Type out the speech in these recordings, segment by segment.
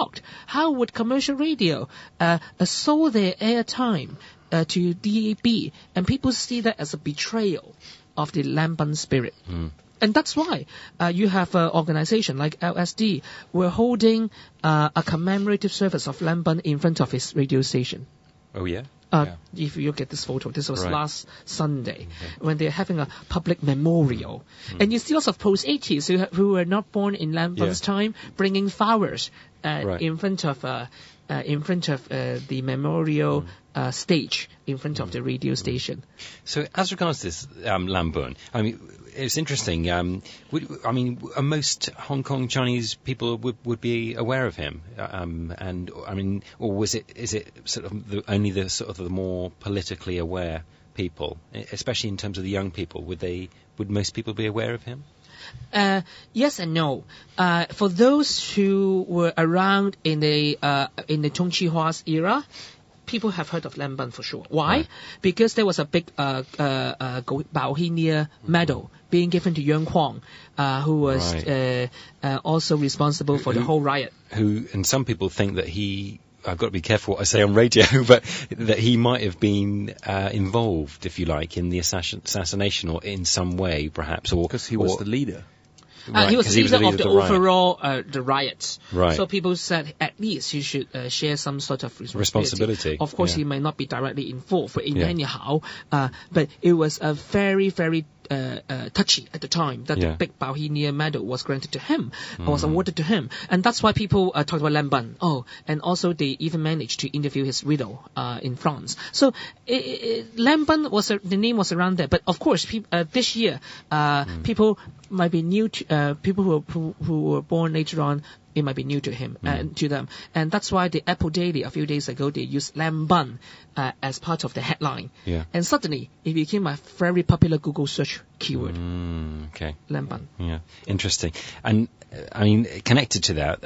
shocked. How would commercial radio sold their airtime to DAB, and people see that as a betrayal of the Lam Bun spirit. And that's why you have an organization like LSD. We're holding a commemorative service of Lam Bun in front of his radio station. Oh, yeah? If you look at this photo, this was last Sunday when they're having a public memorial. And you see lots of post-80s who were not born in Lam Bun's time bringing flowers in front of the memorial stage, in front of the radio station. So as regards to this Lam Bun, I mean, it's interesting. Most Hong Kong Chinese people would be aware of him, and I mean, or is it sort of only the more politically aware people, especially in terms of the young people? Would most people be aware of him? Yes and no. For those who were around in the Tung Chi Hua's era, people have heard of Lam Bun for sure. Why? Right. Because there was a big Bohemia medal being given to Yuan Huang, who was also responsible for the whole riot. And some people think that I've got to be careful what I say on radio, but that he might have been involved, if you like, in the assassination or in some way, perhaps. Because he was the leader. He was the leader of the overall the riots. Right. So people said at least he should share some sort of responsibility. Of course, he may not be directly involved, but anyhow, but it was a very, very touchy at the time that the big Bohemia medal was granted to him, was awarded to him, and that's why people talked about Lam Bun. And also they even managed to interview his widow in France. So Lam Bun the name was around there, but of course this year people might be new to people who were born later on. It might be new to him and to them, and that's why the Apple Daily a few days ago they used Lam Bun as part of the headline. And suddenly it became a very popular Google search keyword. Okay. Lam Bun. Yeah, interesting. And I mean, connected to that,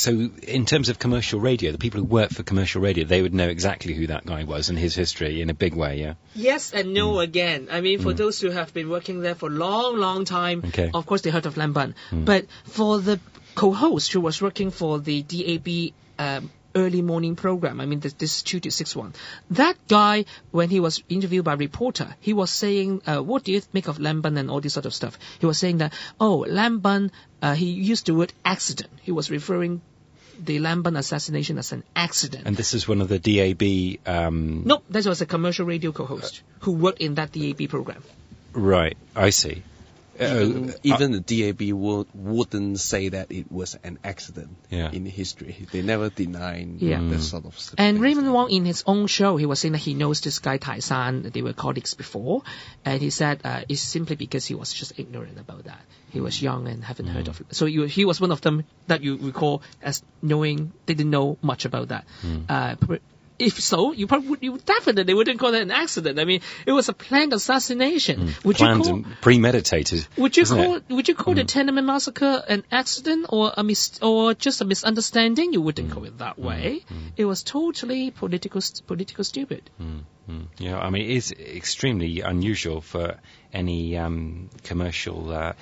so in terms of commercial radio, the people who work for commercial radio, they would know exactly who that guy was and his history in a big way. Yeah. Yes and no again. I mean, for those who have been working there for a long, long time, of course they heard of Lam Bun. But for the co-host who was working for the DAB early morning program, I mean this 2 to 6 one, that guy, when he was interviewed by a reporter, he was saying, what do you make of Lam Bun and all this sort of stuff? He was saying that, Lam Bun, he used the word accident. He was referring the Lam Bun assassination as an accident. And this is one of the DAB... No, that was a commercial radio co-host who worked in that DAB program. Right, I see. Even the DAB wouldn't say that it was an accident in history. They never denied that sort of stuff. And Raymond Wong, in his own show, he was saying that he knows this guy Tai San. They were colleagues before. And he said it's simply because he was just ignorant about that. He was young and haven't heard of it. So he was one of them that you recall as knowing, they didn't know much about that. If so, you definitely wouldn't call it an accident. I mean, it was a planned assassination. Planned and premeditated. Would you call the Tiananmen massacre an accident or just a misunderstanding? You wouldn't call it that way. It was totally political stupid. Yeah, I mean, it is extremely unusual for any commercial,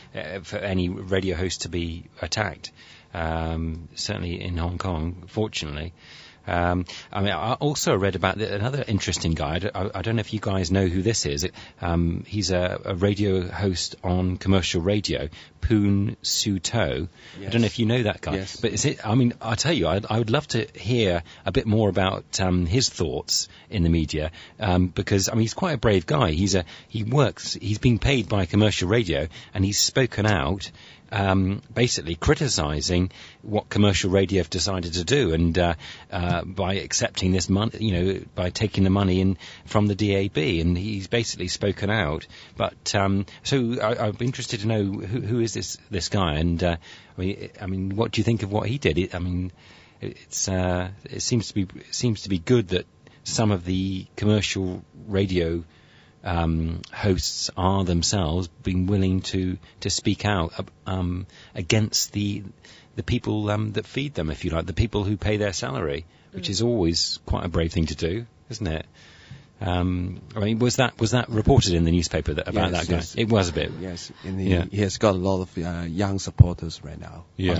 for any radio host to be attacked. Certainly in Hong Kong, fortunately. I also read about another interesting guy. I don't know if you guys know who this is. He's a radio host on commercial radio, Poon Su To. Yes. I don't know if you know that guy. Yes. But I tell you, I would love to hear a bit more about his thoughts in the media, because he's quite a brave guy. He's being paid by commercial radio, and he's spoken out. Basically criticising what commercial radio have decided to do, and by accepting this money, by taking the money in from the DAB, and he's basically spoken out. But so I'd be interested to know who is this guy, and I mean, what do you think of what he did? It seems to be good that some of the commercial radio hosts are themselves being willing to speak out against the people that feed them, if you like, the people who pay their salary, which is always quite a brave thing to do, isn't it? I mean, was that reported in the newspaper about that guy? Yes. It was a bit. Yes, and he has got a lot of young supporters right now. Yeah.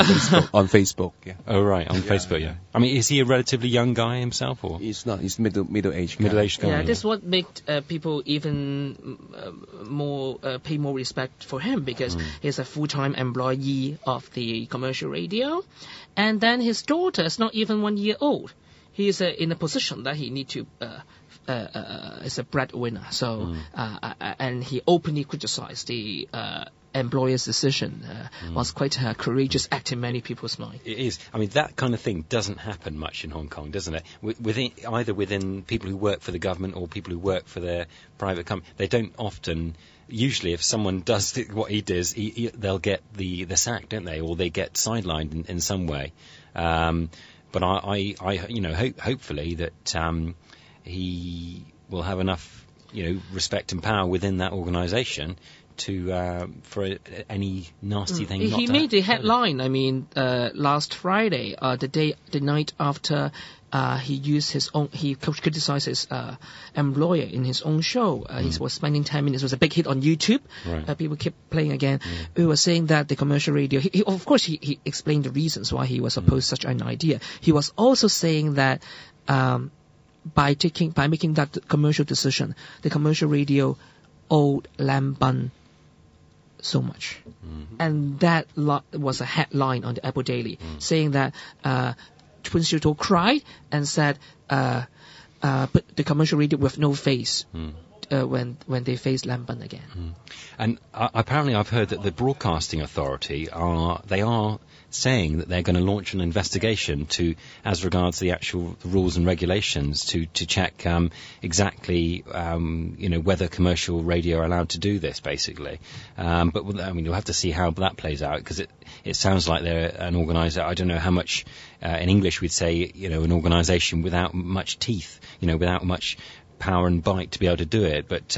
On Facebook. Yeah. Oh right, on Facebook. Yeah. I mean, is he a relatively young guy himself, or? He's not. He's middle-aged guy. Middle-aged guy. Yeah, this is what made people even more pay more respect for him, because he's a full-time employee of the commercial radio, and then his daughter is not even 1 year old. He is in a position that he need to is a breadwinner. So and he openly criticized the employer's decision. Was quite a courageous act in many people's mind. It is. I mean, that kind of thing doesn't happen much in Hong Kong, doesn't it? Either within people who work for the government or people who work for their private company. They don't often. Usually, if someone does what he does, they'll get the sack, don't they? Or they get sidelined in some way. But I hopefully that he will have enough, respect and power within that organisation to for any nasty thing. He made the headline. I mean, last Friday, the night after. He criticized his employer in his own show. He was spending 10 minutes. It was a big hit on YouTube. Right. People kept playing again. He was saying that the commercial radio, of course, he explained the reasons why he was opposed to such an idea. He was also saying that by making that commercial decision, the commercial radio owed Lam Bun so much. And that was a headline on the Apple Daily, saying that Prince Shuto cried and said, but the commercial radio with no face when they face Lam Bun again. And apparently I've heard that the Broadcasting Authority are saying that they're going to launch an investigation as regards the actual rules and regulations to check exactly whether commercial radio are allowed to do this, basically. But I mean, you'll have to see how that plays out, because it sounds like they're an organizer. I don't know how much in English we'd say an organization without much teeth, without much power and bite to be able to do it, but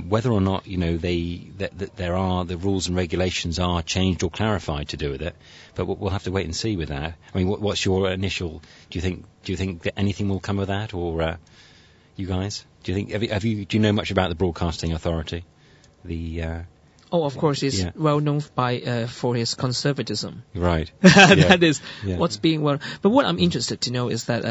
whether or not the rules and regulations are changed or clarified to do with it, but we'll have to wait and see with that. I mean, what's your initial? Do you think that anything will come of that, or you guys? Do you think do you know much about the Broadcasting Authority? Of course, he's well known for his conservatism. Right. That is what's being well. But what I'm interested to know is that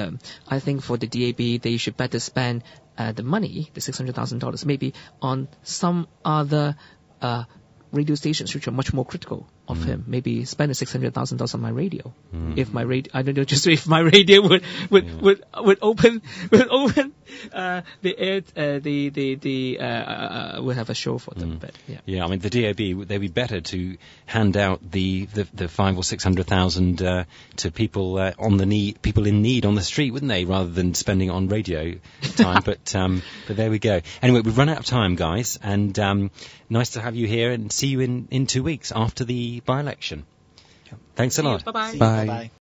I think for the DAB, they should better spend the money, the $600,000, maybe on some other radio stations which are much more critical of him. Maybe spend the $600,000 on my radio. If my radio, I don't know, just if my radio would open the air, we'll have a show for them. But I mean, the DAB, they'd be better to hand out the $500,000 or $600,000 to people people in need on the street, wouldn't they, rather than spending it on radio time? But there we go. Anyway, we've run out of time, guys, and nice to have you here, and see you in 2 weeks after the by-election. Thanks a lot. Bye-bye. Bye.